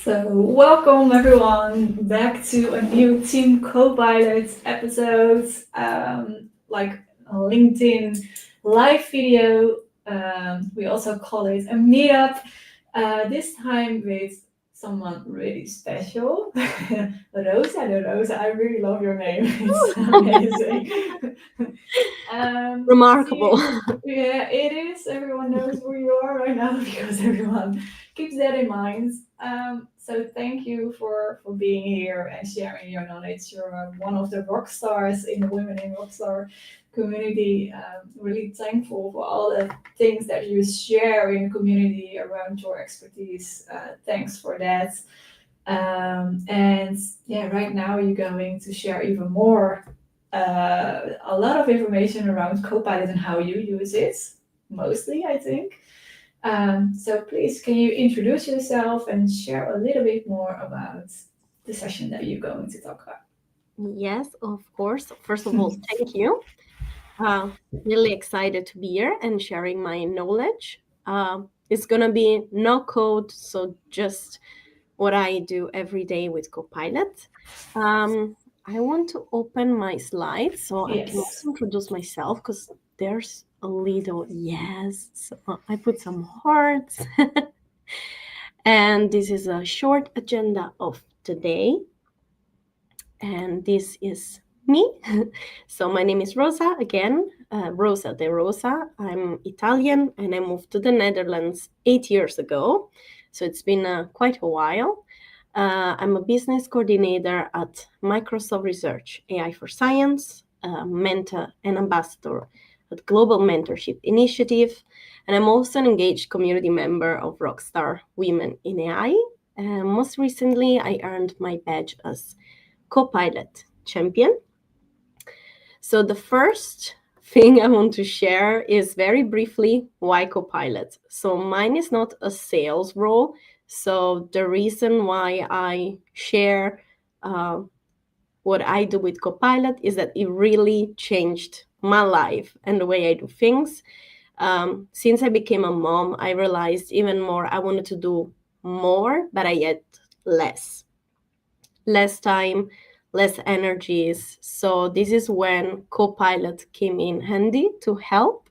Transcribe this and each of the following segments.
So, welcome everyone back to a new Team Copilot episode, like a LinkedIn live video. We also call it a meetup. This time with someone really special, Rosa. The Rosa, I really love your name. It's amazing. Remarkable. Yeah, it is. Everyone knows who you are right now because everyone keeps that in mind. So thank you for being here and sharing your knowledge. You're one of the rock stars in the Women in Rockstar community. Really thankful for all the things that you share in the community around your expertise. Thanks for that. And yeah, right now you're going to share even more, a lot of information around Copilot and how you use it, mostly, I think. So please, can you introduce yourself and share a little bit more about the session that you're going to talk about? Yes, of course. First of all, thank you. Uh, really excited to be here and sharing my knowledge. It's going to be no code, so just what I do every day with Copilot. I want to open my slides so I can Yes. also introduce myself because there's a little yes. So I put some hearts. And this is a short agenda of today. And this is me. So my name is Rosa again, Rosa de Rosa. I'm Italian and I moved to the Netherlands 8 years ago. So it's been quite a while. I'm a business coordinator at Microsoft Research AI for Science, mentor and ambassador at Global Mentorship Initiative, and I'm also an engaged community member of Rockstar Women in AI. Most recently, I earned my badge as Copilot champion. So the first thing I want to share is very briefly why Copilot. So mine is not a sales role. So the reason why I share what I do with Copilot is that it really changed my life and the way I do things. Since I became a mom, I realized even more I wanted to do more, but I had less time, less energies. So this is when Copilot came in handy to help.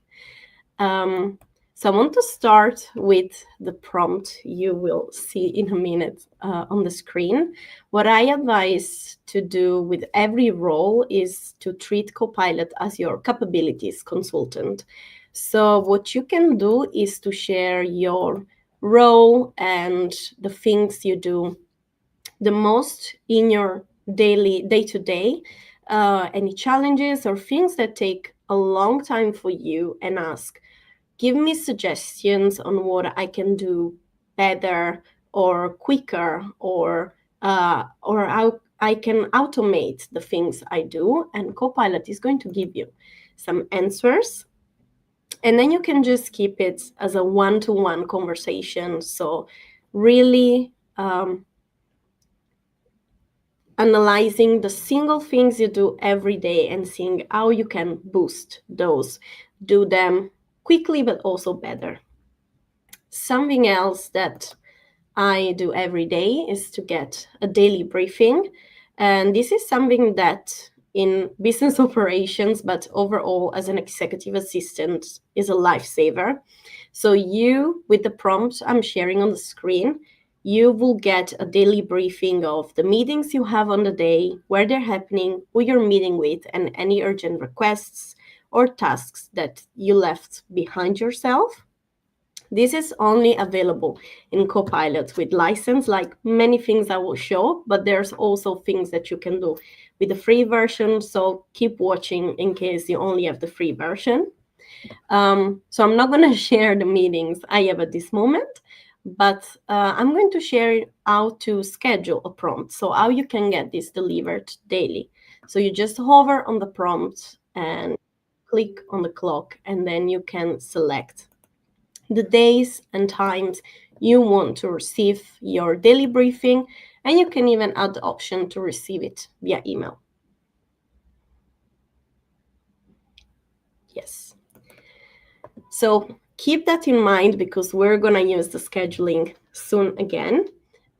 Um, so I want to start with the prompt you will see in a minute on the screen. What I advise to do with every role is to treat Copilot as your capabilities consultant. So what you can do is to share your role and the things you do the most in your daily day to day, any challenges or things that take a long time for you, and ask, give me suggestions on what I can do better or quicker, or how I can automate the things I do, and Copilot is going to give you some answers. And then you can just keep it as a one-to-one conversation. So really analyzing the single things you do every day and seeing how you can boost those, do them quickly but also better. Something else that I do every day is to get a daily briefing. And this is something that in business operations, but overall as an executive assistant, is a lifesaver. So you, with the prompt I'm sharing on the screen, you will get a daily briefing of the meetings you have on the day, where they're happening, who you're meeting with, and any urgent requests or tasks that you left behind yourself. This is only available in Copilot with license, like many things I will show, but there's also things that you can do with the free version. So keep watching in case you only have the free version. So I'm not going to share the meetings I have at this moment, but I'm going to share how to schedule a prompt. So how you can get this delivered daily. So you just hover on the prompt and click on the clock, and then you can select the days and times you want to receive your daily briefing, and you can even add the option to receive it via email. Yes. So keep that in mind because we're going to use the scheduling soon again.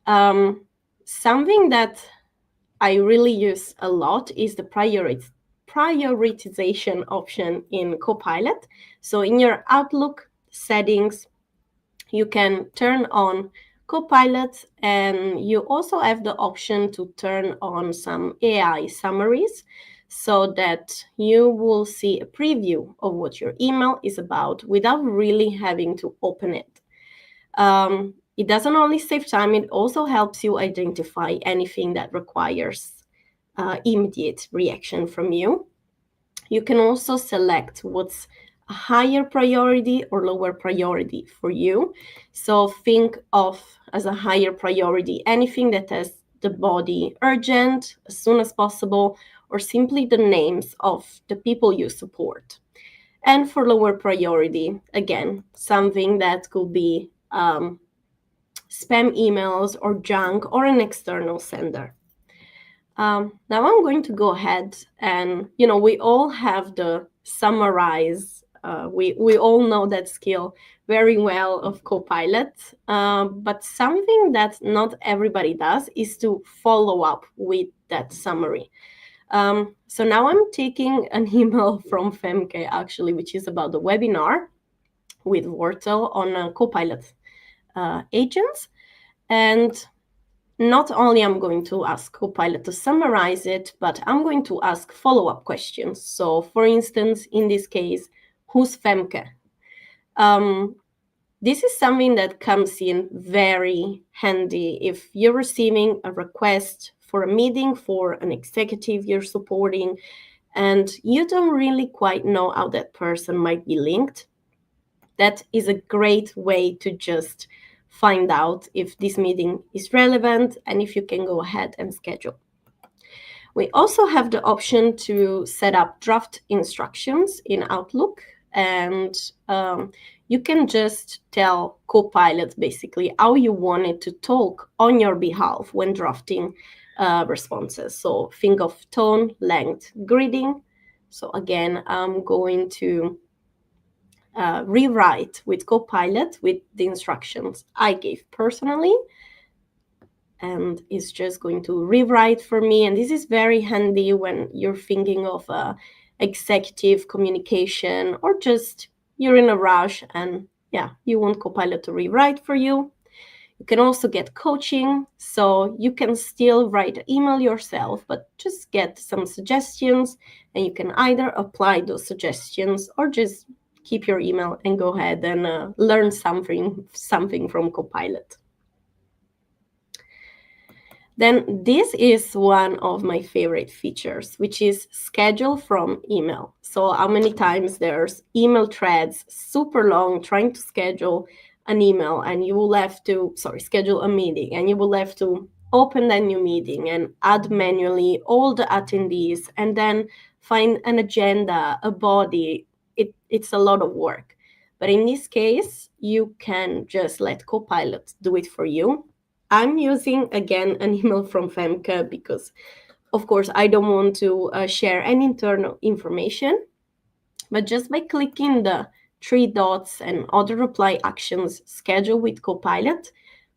Something that I really use a lot is the prioritization option in Copilot. So in your Outlook settings, you can turn on Copilot, and you also have the option to turn on some AI summaries so that you will see a preview of what your email is about without really having to open it. It doesn't only save time, it also helps you identify anything that requires immediate reaction from you. You can also select what's a higher priority or lower priority for you. So think of as a higher priority anything that has the body urgent, as soon as possible, or simply the names of the people you support. And for lower priority, again, something that could be spam emails or junk or an external sender. Now I'm going to go ahead and, we all have the summarize. We all know that skill very well of Copilot, but something that not everybody does is to follow up with that summary. So now I'm taking an email from Femke, actually, which is about the webinar with Wordle on Copilot agents. And not only I'm going to ask Copilot to summarize it, but I'm going to ask follow-up questions. So for instance, in this case, who's Femke? This is something that comes in very handy if you're receiving a request for a meeting for an executive you're supporting, and you don't really quite know how that person might be linked. That is a great way to just find out if this meeting is relevant and if you can go ahead and schedule. We also have the option to set up draft instructions in Outlook, and you can just tell Copilot basically how you want it to talk on your behalf when drafting responses. So think of tone, length, greeting. So again, I'm going to rewrite with Copilot with the instructions I gave personally, and it's just going to rewrite for me. And this is very handy when you're thinking of executive communication, or just you're in a rush and you want Copilot to rewrite for you. You can also get coaching, so you can still write an email yourself, but just get some suggestions, and you can either apply those suggestions or just keep your email and go ahead and learn something from Copilot. Then this is one of my favorite features, which is schedule from email. So how many times there's email threads super long trying to schedule an email, and you will have to, schedule a meeting, and you will have to open that new meeting and add manually all the attendees, and then find an agenda, a body. It's a lot of work. But in this case, you can just let Copilot do it for you. I'm using, again, an email from Femke because, of course, I don't want to share any internal information. But just by clicking the 3 dots and other reply actions, schedule with Copilot,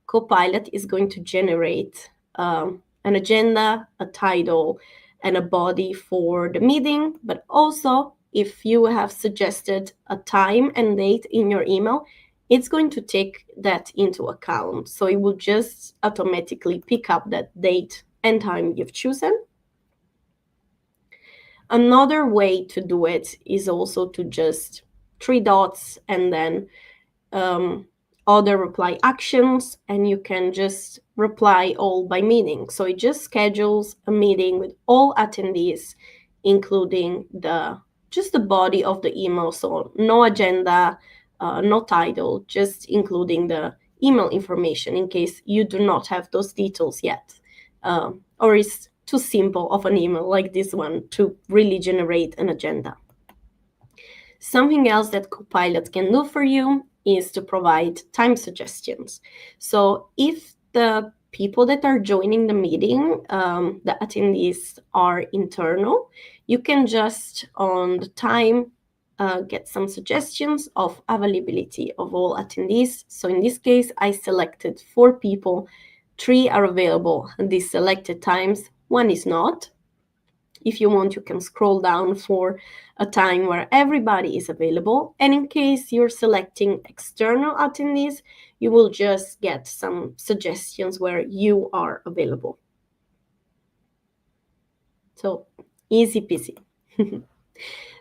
Copilot is going to generate an agenda, a title, and a body for the meeting. But also, if you have suggested a time and date in your email, it's going to take that into account. So it will just automatically pick up that date and time you've chosen. Another way to do it is also to just 3 dots and then other reply actions, and you can just reply all by meeting. So it just schedules a meeting with all attendees, including just the body of the email. So no agenda, no title, just including the email information in case you do not have those details yet, or it's too simple of an email like this one to really generate an agenda. Something else that Copilot can do for you is to provide time suggestions. So if the people that are joining the meeting, the attendees, are internal, you can just on the time get some suggestions of availability of all attendees. So in this case, I selected 4 people 3 are available at these selected times, 1 is not. If you want, you can scroll down for a time where everybody is available. And in case you're selecting external attendees, you will just get some suggestions where you are available. So easy peasy.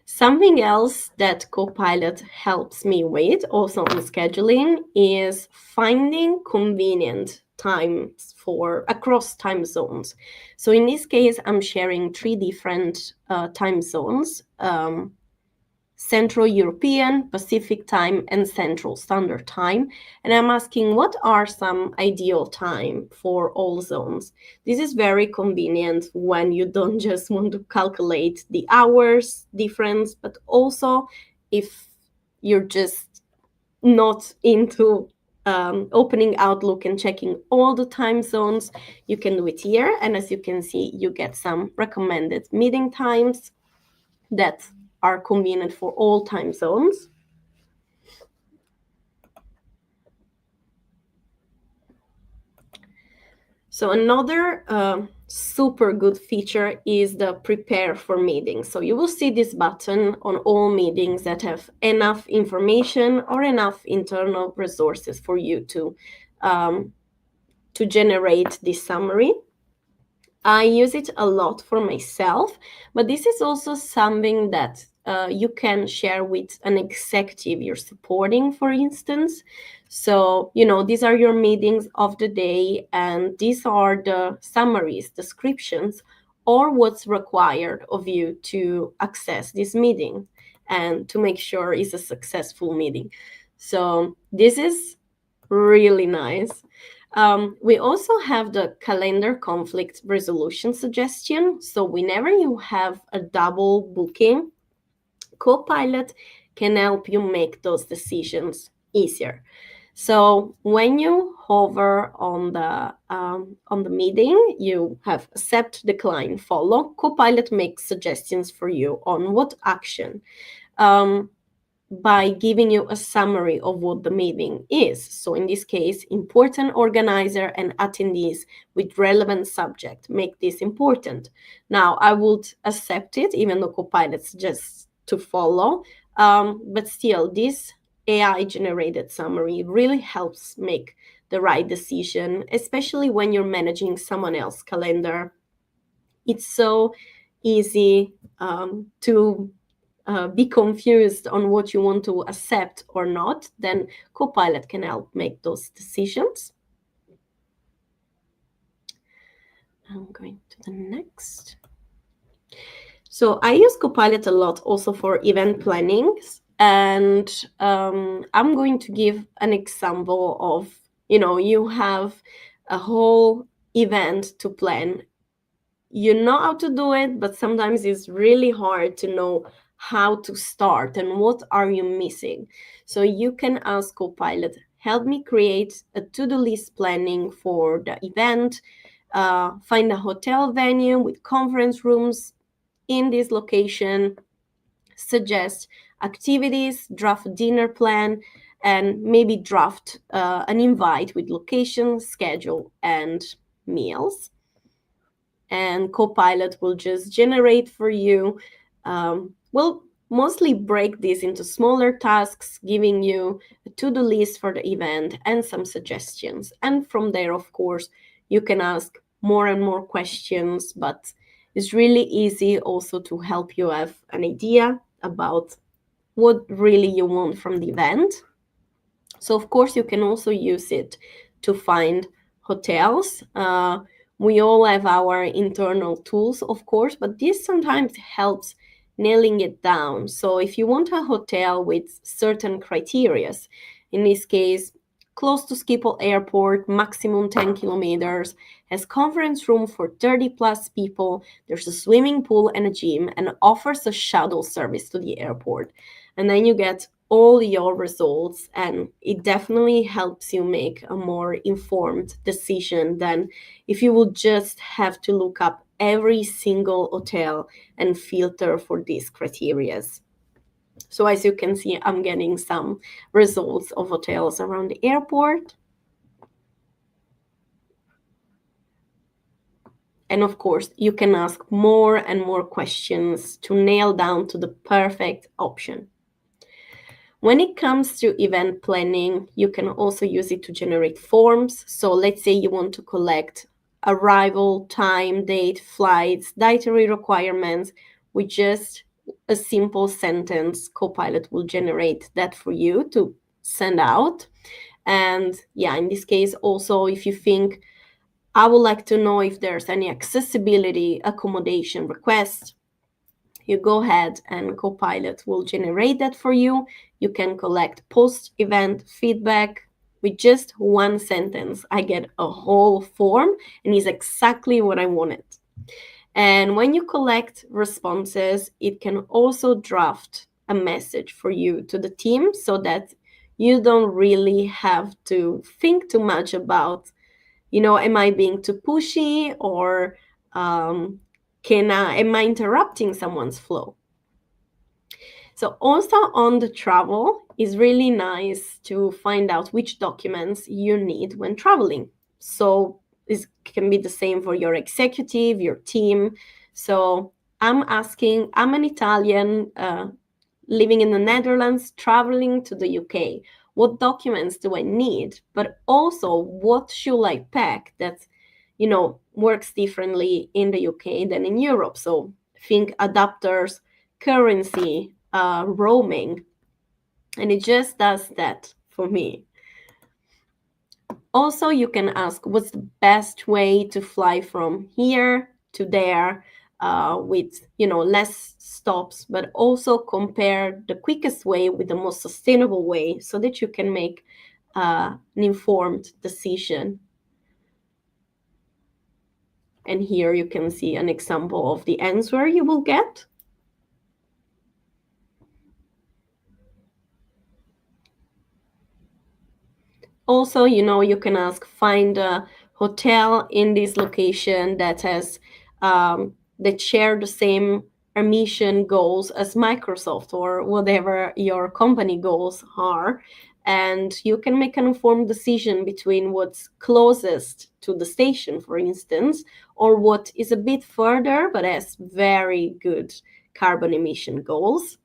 Something else that Copilot helps me with, also on scheduling, is finding convenient times for across time zones. So in this case, I'm sharing 3 different time zones. Central European, Pacific Time, and Central Standard Time. And I'm asking what are some ideal time for all zones. This is very convenient when you don't just want to calculate the hours difference, but also if you're just not into opening Outlook and checking all the time zones, you can do it here. And as you can see, you get some recommended meeting times that are convenient for all time zones. So another super good feature is the prepare for meetings. So you will see this button on all meetings that have enough information or enough internal resources for you to generate this summary. I use it a lot for myself, but this is also something that you can share with an executive you're supporting, for instance. So, these are your meetings of the day, and these are the summaries, descriptions, or what's required of you to access this meeting and to make sure it's a successful meeting. So this is really nice. We also have the calendar conflict resolution suggestion. So whenever you have a double booking, Copilot can help you make those decisions easier. So when you hover on the meeting, you have accept, decline, follow. Copilot makes suggestions for you on what action. By giving you a summary of what the meeting is. So in this case, important organizer and attendees with relevant subject make this important. Now, I would accept it, even though Copilot suggests to follow, but still, this AI-generated summary really helps make the right decision, especially when you're managing someone else's calendar. It's so easy to be confused on what you want to accept or not, then Copilot can help make those decisions. I'm going to the next. So I use Copilot a lot also for event planning, and I'm going to give an example of, you have a whole event to plan. You know how to do it, but sometimes it's really hard to know how to start and what are you missing. So you can ask Copilot, help me create a to-do list planning for the event, find a hotel venue with conference rooms in this location, suggest activities, draft a dinner plan, and maybe draft an invite with location, schedule, and meals. And Copilot will just generate for you. We'll mostly break this into smaller tasks, giving you a to-do list for the event and some suggestions. And from there, of course, you can ask more and more questions, but it's really easy also to help you have an idea about what really you want from the event. So, of course, you can also use it to find hotels. We all have our internal tools, of course, but this sometimes helps nailing it down. So if you want a hotel with certain criteria, in this case, close to Schiphol Airport, maximum 10 kilometers, has conference room for 30 plus people, there's a swimming pool and a gym, and offers a shuttle service to the airport. And then you get all your results, and it definitely helps you make a more informed decision than if you would just have to look up every single hotel and filter for these criteria. So as you can see, I'm getting some results of hotels around the airport. And of course, you can ask more and more questions to nail down to the perfect option. When it comes to event planning, you can also use it to generate forms. So let's say you want to collect arrival, time, date, flights, dietary requirements with just a simple sentence. Copilot will generate that for you to send out. And yeah, in this case, also, if you think, I would like to know if there's any accessibility accommodation requests, you go ahead and Copilot will generate that for you. You can collect post-event feedback with just one sentence. I get a whole form and it's exactly what I wanted. And when you collect responses, it can also draft a message for you to the team so that you don't really have to think too much about, am I being too pushy, or am I interrupting someone's flow? So also on the travel, it's really nice to find out which documents you need when traveling. So this can be the same for your executive, your team. So I'm an Italian living in the Netherlands, traveling to the UK. What documents do I need? But also, what should I pack that, works differently in the UK than in Europe? So think adapters, currency, roaming, and it just does that for me. Also, you can ask what's the best way to fly from here to there with less stops, but also compare the quickest way with the most sustainable way so that you can make an informed decision. And here you can see an example of the answer you will get. Also, you can ask, find a hotel in this location that has that share the same mission goals as Microsoft or whatever your company goals are. And you can make an informed decision between what's closest to the station, for instance, or what is a bit further but has very good carbon emission goals.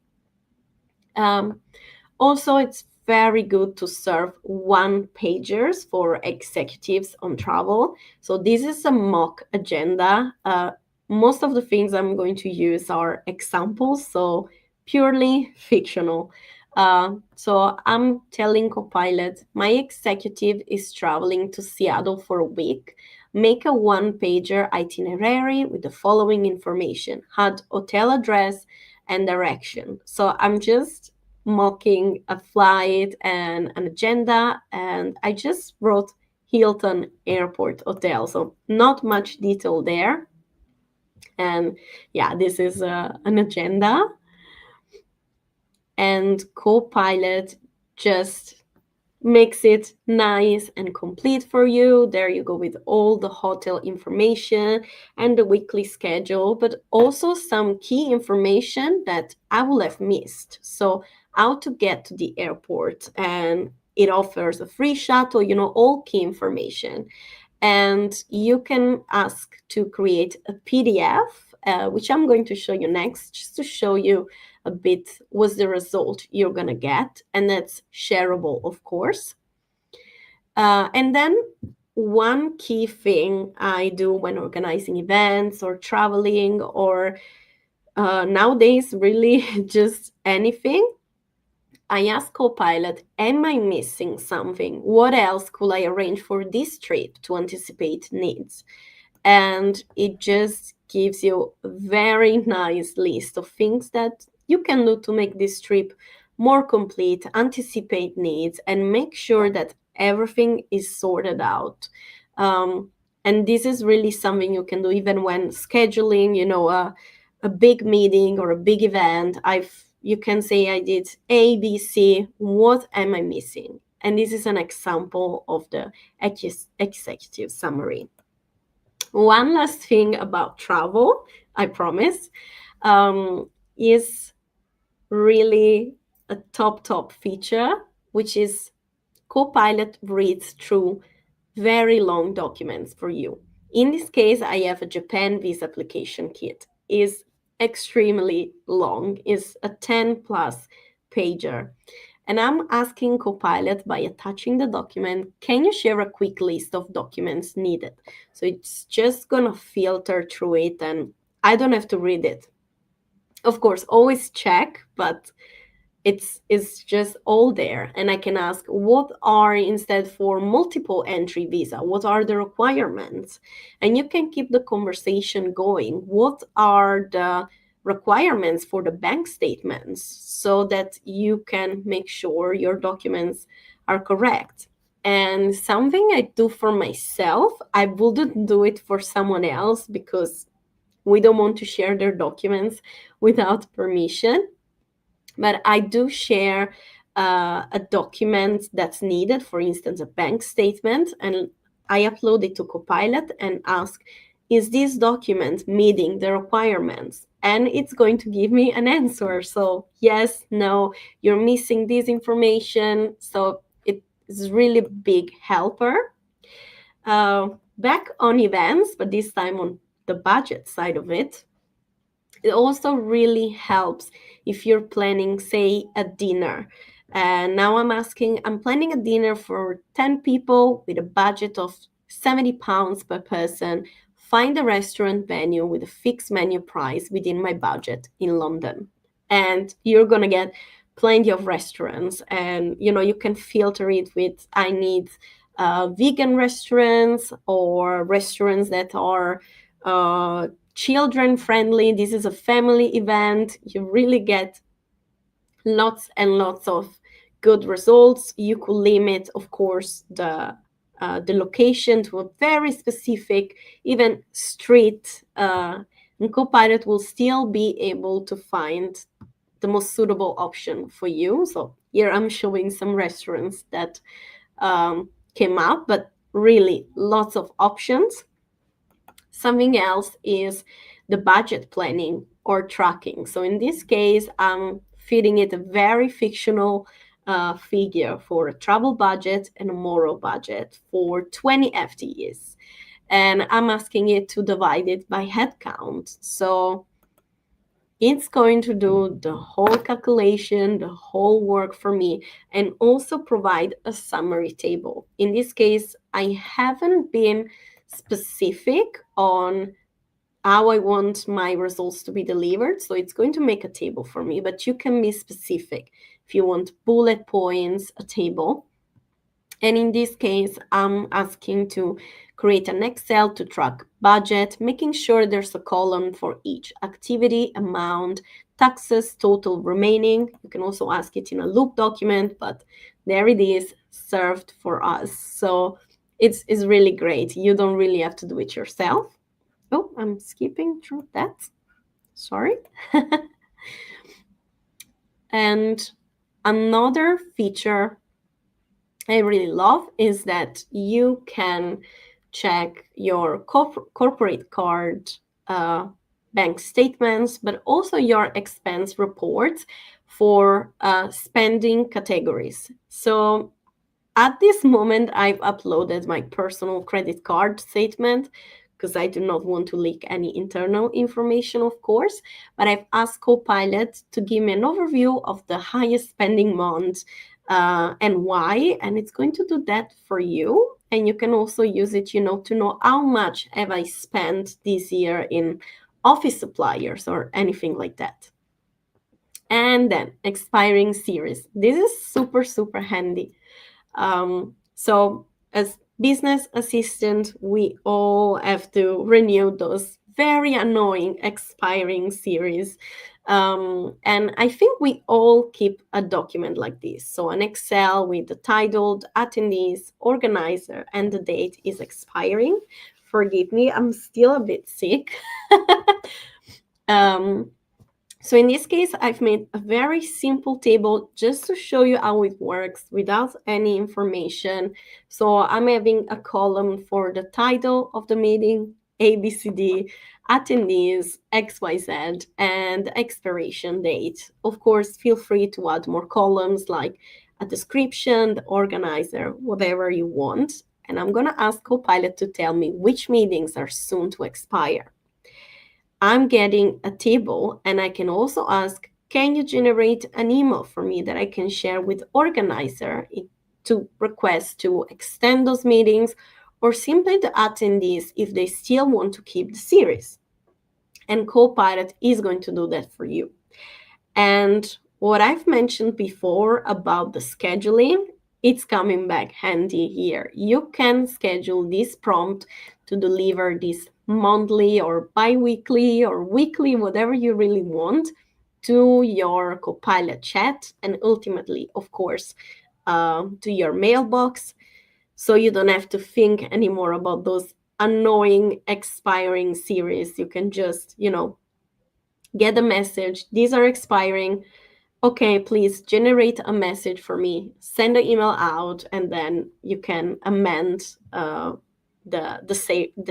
Also, it's very good to serve one-pagers for executives on travel. So this is a mock agenda. Most of the things I'm going to use are examples, so purely fictional. So I'm telling Copilot, my executive is traveling to Seattle for a week. Make a one-pager itinerary with the following information: add hotel address and direction. So I'm just mocking a flight and an agenda, and I just wrote Hilton Airport Hotel, so not much detail there. And yeah, this is an agenda, and Copilot just makes it nice and complete for you. There you go with all the hotel information and the weekly schedule, but also some key information that I will have missed. So how to get to the airport, and it offers a free shuttle, all key information. And you can ask to create a PDF, which I'm going to show you next, just to show you a bit what's the result you're going to get. And that's shareable, of course. And then one key thing I do when organizing events or traveling or nowadays really just anything, I ask Copilot, am I missing something? What else could I arrange for this trip to anticipate needs? And it just gives you a very nice list of things that you can do to make this trip more complete, anticipate needs, and make sure that everything is sorted out. And this is really something you can do even when scheduling, a big meeting or a big event. You can say I did A, B, C. What am I missing? And this is an example of the executive summary. One last thing about travel, I promise, is really a top feature, which is Copilot reads through very long documents for you. In this case, I have a Japan visa application kit. Is extremely long, is a 10 plus pager. And I'm asking Copilot by attaching the document, can you share a quick list of documents needed? So it's just gonna filter through it and I don't have to read it. Of course, always check, but it's just all there. And I can ask, what are, instead for multiple entry visa, what are the requirements? And you can keep the conversation going. What are the requirements for the bank statements, so that you can make sure your documents are correct? And something I do for myself, I wouldn't do it for someone else because we don't want to share their documents without permission. But I do share a document that's needed, for instance, a bank statement, and I upload it to Copilot and ask, is this document meeting the requirements? And it's going to give me an answer. So yes, no, you're missing this information. So it's really big helper. Back on events, but this time on the budget side of it. It also really helps if you're planning, say, a dinner. And now I'm planning a dinner for 10 people with a budget of £70 per person. Find a restaurant venue with a fixed menu price within my budget in London. And you're going to get plenty of restaurants. And, you can filter it with, I need vegan restaurants or restaurants that are children friendly. This is a family event. You really get lots and lots of good results. You could limit, of course, the location to a very specific, even street, and Copilot will still be able to find the most suitable option for you. So here I'm showing some restaurants that came up, but really lots of options. Something else is the budget planning or tracking. So in this case, I'm feeding it a very fictional figure for a travel budget and a moral budget for 20 FTEs. And I'm asking it to divide it by headcount. So it's going to do the whole calculation, the whole work for me, and also provide a summary table. In this case, I haven't been specific on how I want my results to be delivered. So it's going to make a table for me, but you can be specific. If you want bullet points, a table. And in this case, I'm asking to create an Excel to track budget, making sure there's a column for each activity, amount, taxes, total remaining. You can also ask it in a loop document, but there it is served for us. So it's really great. You don't really have to do it yourself. Oh, I'm skipping through that. Sorry. And another feature I really love is that you can check your corporate card bank statements, but also your expense reports for spending categories. So at this moment, I've uploaded my personal credit card statement because I do not want to leak any internal information, of course. But I've asked Copilot to give me an overview of the highest spending month and why, and it's going to do that for you. And you can also use it, to know how much have I spent this year in office suppliers or anything like that. And then expiring series. This is super, super handy. So as business assistant, we all have to renew those very annoying expiring series. And I think we all keep a document like this. So an Excel with the title, the attendees, organizer, and the date is expiring. Forgive me, I'm still a bit sick. So in this case, I've made a very simple table just to show you how it works without any information. So I'm having a column for the title of the meeting, ABCD, attendees, XYZ, and the expiration date. Of course, feel free to add more columns like a description, the organizer, whatever you want. And I'm going to ask Copilot to tell me which meetings are soon to expire. I'm getting a table, and I can also ask, can you generate an email for me that I can share with organizer to request to extend those meetings, or simply the attendees if they still want to keep the series? And Copilot is going to do that for you. And what I've mentioned before about the scheduling, it's coming back handy here. You can schedule this prompt to deliver this monthly or bi-weekly or weekly, whatever you really want, to your Copilot chat, and ultimately, of course, to your mailbox. So you don't have to think anymore about those annoying expiring series. You can just, get a message. These are expiring. Okay, please generate a message for me. Send the email out, and then you can amend the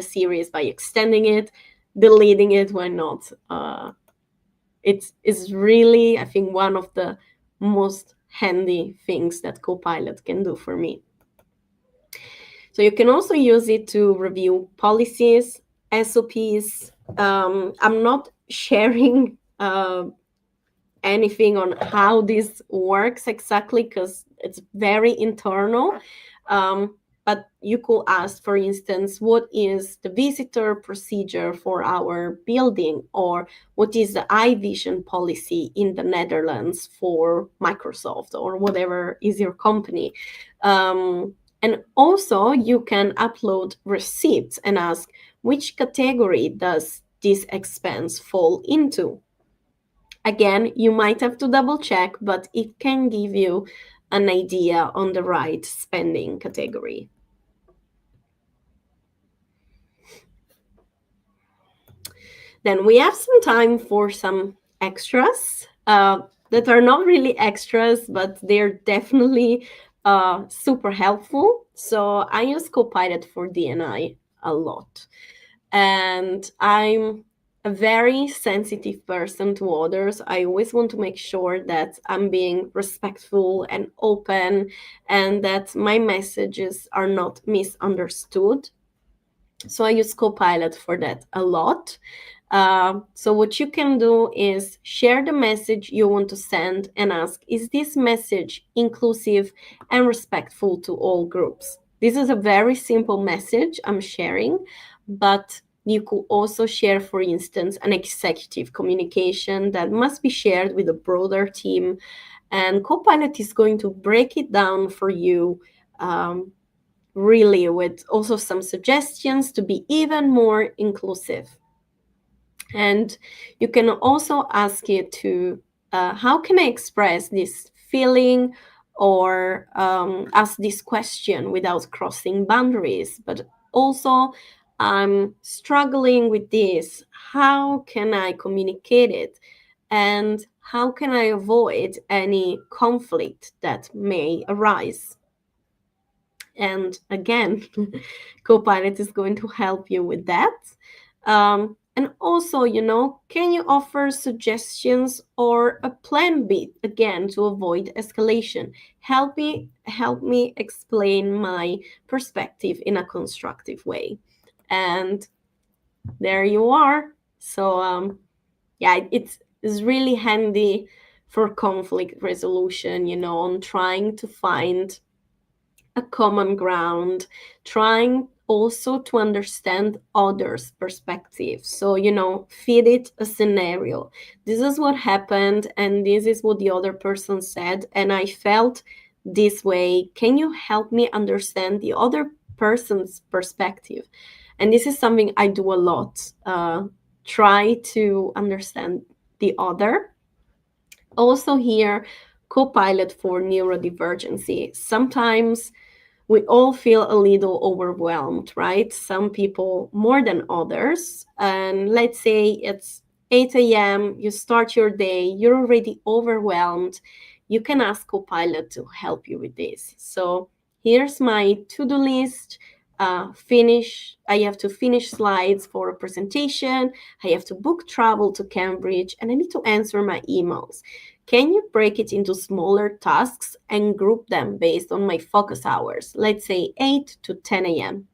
series by extending it, deleting it when not. It's really, I think, one of the most handy things that Copilot can do for me. So you can also use it to review policies, SOPs. I'm not sharing anything on how this works exactly because it's very internal. But you could ask, for instance, what is the visitor procedure for our building, or what is the iVision policy in the Netherlands for Microsoft, or whatever is your company. And also you can upload receipts and ask, which category does this expense fall into? Again, you might have to double check, but it can give you an idea on the right spending category. Then we have some time for some extras that are not really extras, but they're definitely super helpful. So I use Copilot for D&I a lot. And I'm a very sensitive person to others. I always want to make sure that I'm being respectful and open, and that my messages are not misunderstood. So I use Copilot for that a lot. So what you can do is share the message you want to send and ask, is this message inclusive and respectful to all groups? This is a very simple message I'm sharing, but you could also share, for instance, an executive communication that must be shared with a broader team. And Copilot is going to break it down for you, really, with also some suggestions to be even more inclusive. And you can also ask it to, how can I express this feeling, or ask this question without crossing boundaries? But also, I'm struggling with this. How can I communicate it? And how can I avoid any conflict that may arise? And again, Copilot is going to help you with that. And also, can you offer suggestions or a plan B, again, to avoid escalation? Help me explain my perspective in a constructive way. And there you are. So yeah, it's really handy for conflict resolution, on trying to find a common ground, trying also to understand others' perspective. So, feed it a scenario. This is what happened, and this is what the other person said, and I felt this way. Can you help me understand the other person's perspective? And this is something I do a lot. Try to understand the other. Also here, Copilot for neurodivergency. Sometimes we all feel a little overwhelmed, right? Some people more than others. And let's say it's 8 a.m., you start your day, you're already overwhelmed. You can ask Copilot to help you with this. So here's my to-do list. I have to finish slides for a presentation, I have to book travel to Cambridge, and I need to answer my emails. Can you break it into smaller tasks and group them based on my focus hours? Let's say 8 to 10 a.m.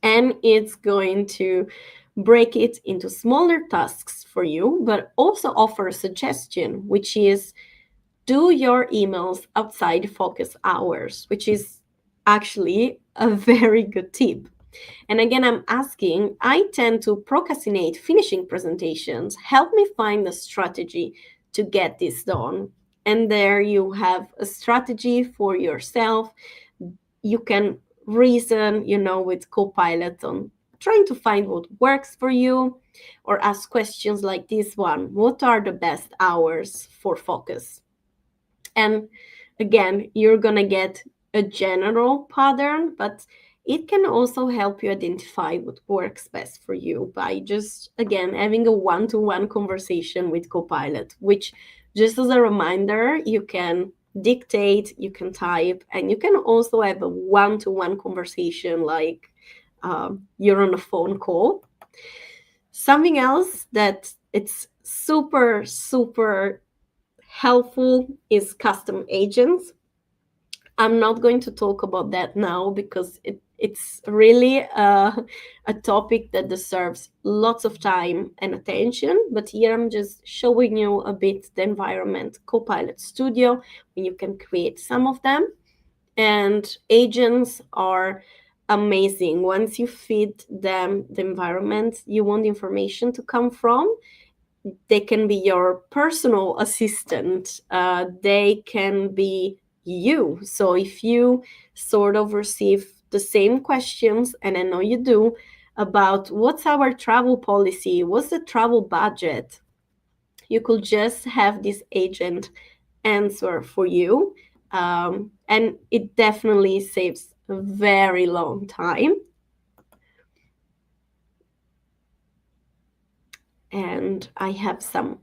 And it's going to break it into smaller tasks for you, but also offer a suggestion, which is do your emails outside focus hours, which is actually a very good tip. And again, I'm asking, I tend to procrastinate finishing presentations. Help me find a strategy to get this done. And there you have a strategy for yourself. You can reason, with Copilot on trying to find what works for you, or ask questions like this one: what are the best hours for focus? And again, you're going to get a general pattern, but it can also help you identify what works best for you by just, again, having a one-to-one conversation with Copilot, which, just as a reminder, you can dictate, you can type, and you can also have a one-to-one conversation like you're on a phone call. Something else that it's super, super helpful is custom agents. I'm not going to talk about that now because it's really a topic that deserves lots of time and attention. But here I'm just showing you a bit the environment Copilot Studio, when you can create some of them. And agents are amazing. Once you feed them the environment you want the information to come from, they can be your personal assistant. They can be you. So if you sort of receive the same questions, and I know you do, about what's our travel policy, what's the travel budget, you could just have this agent answer for you. And it definitely saves a very long time. And I have some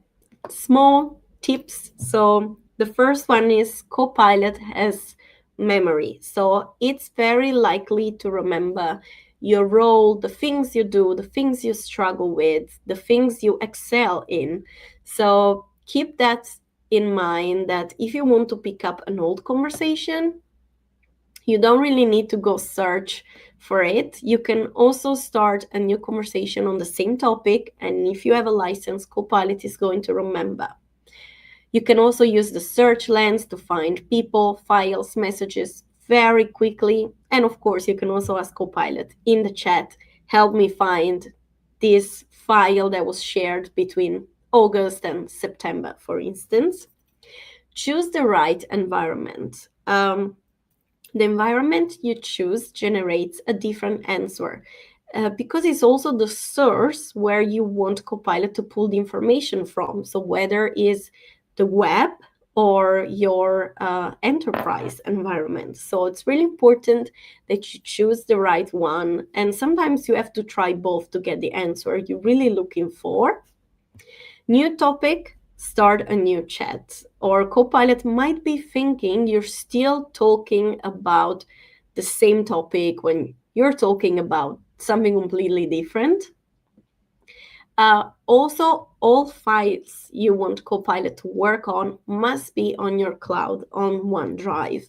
small tips. So the first one is Copilot has memory. So it's very likely to remember your role, the things you do, the things you struggle with, the things you excel in. So keep that in mind, that if you want to pick up an old conversation, you don't really need to go search for it. You can also start a new conversation on the same topic, and if you have a license, Copilot is going to remember. You can also use the search lens to find people, files, messages very quickly. And of course, you can also ask Copilot in the chat, help me find this file that was shared between August and September, for instance. Choose the right environment. The environment you choose generates a different answer because it's also the source where you want Copilot to pull the information from. So whether it's the web or your enterprise environment. So it's really important that you choose the right one. And sometimes you have to try both to get the answer you're really looking for. New topic, start a new chat. Or Copilot might be thinking you're still talking about the same topic when you're talking about something completely different. Also, all files you want Copilot to work on must be on your cloud, on OneDrive.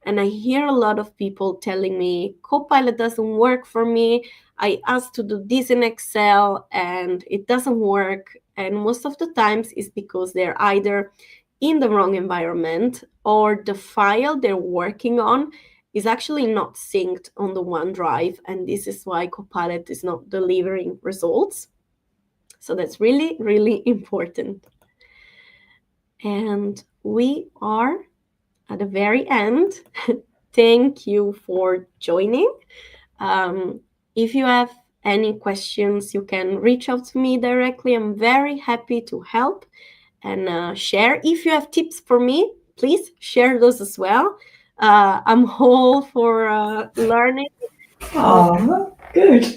And I hear a lot of people telling me, Copilot doesn't work for me. I asked to do this in Excel and it doesn't work. And most of the times it's because they're either in the wrong environment or the file they're working on is actually not synced on the OneDrive. And this is why Copilot is not delivering results. So that's really, really important. And we are at the very end. Thank you for joining. If you have any questions, you can reach out to me directly. I'm very happy to help and share. If you have tips for me, please share those as well. I'm all for learning. Oh, good.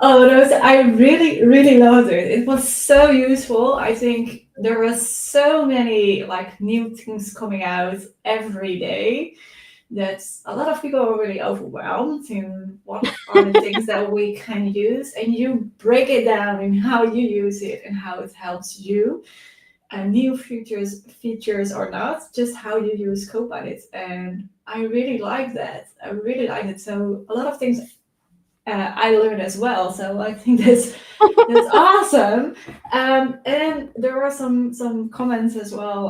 Oh, those I really, really loved it. It was so useful. I think there were so many like new things coming out every day. that a lot of people are really overwhelmed in what are the things that we can use, and you break it down in how you use it and how it helps you, and new features or not, just how you use Copilot. And I really like that. I really like it. So a lot of things I learned as well. So I think that's awesome. And there are some comments as well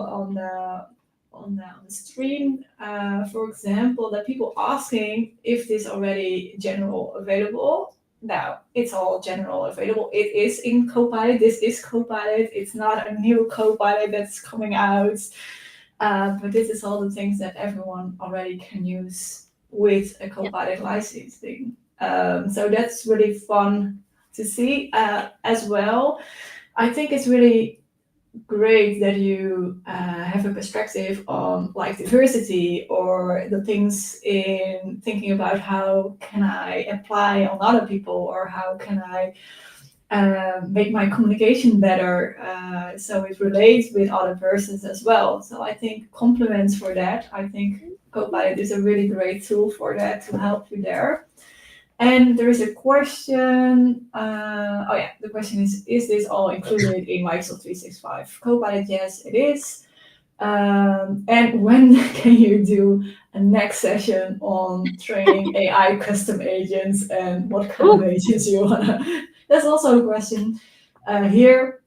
on the stream. For example, that people asking if this already general available. Now it's all general available. It is in Copilot. This is Copilot. It's not a new Copilot that's coming out. But this is all the things that everyone already can use with a Yeah. Copilot licensing. So that's really fun to see as well. I think it's really great that you have a perspective on like diversity or the things in thinking about how can I apply on other people, or how can I make my communication better, so it relates with other persons as well. So I think compliments for that. I think Copilot is a really great tool for that to help you there. And there is a question. Oh yeah, the question is this all included in Microsoft 365 Copilot? Yes, it is. And when can you do a next session on training AI custom agents, and what kind of Ooh, agents you wanna? That's also a question here.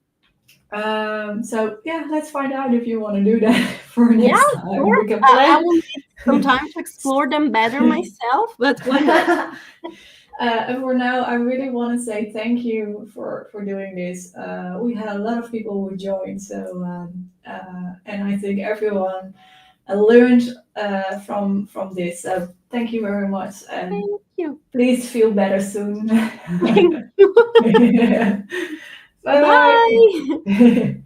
So yeah, let's find out if you want to do that for yeah, next time. sure. We can I plan. will need some time to explore them better myself, but why not? And for now, I really want to say thank you for doing this. We had a lot of people who joined, so and I think everyone learned from this. So thank you very much, and Thank you. please feel better soon. Thank you. Bye Bye. bye.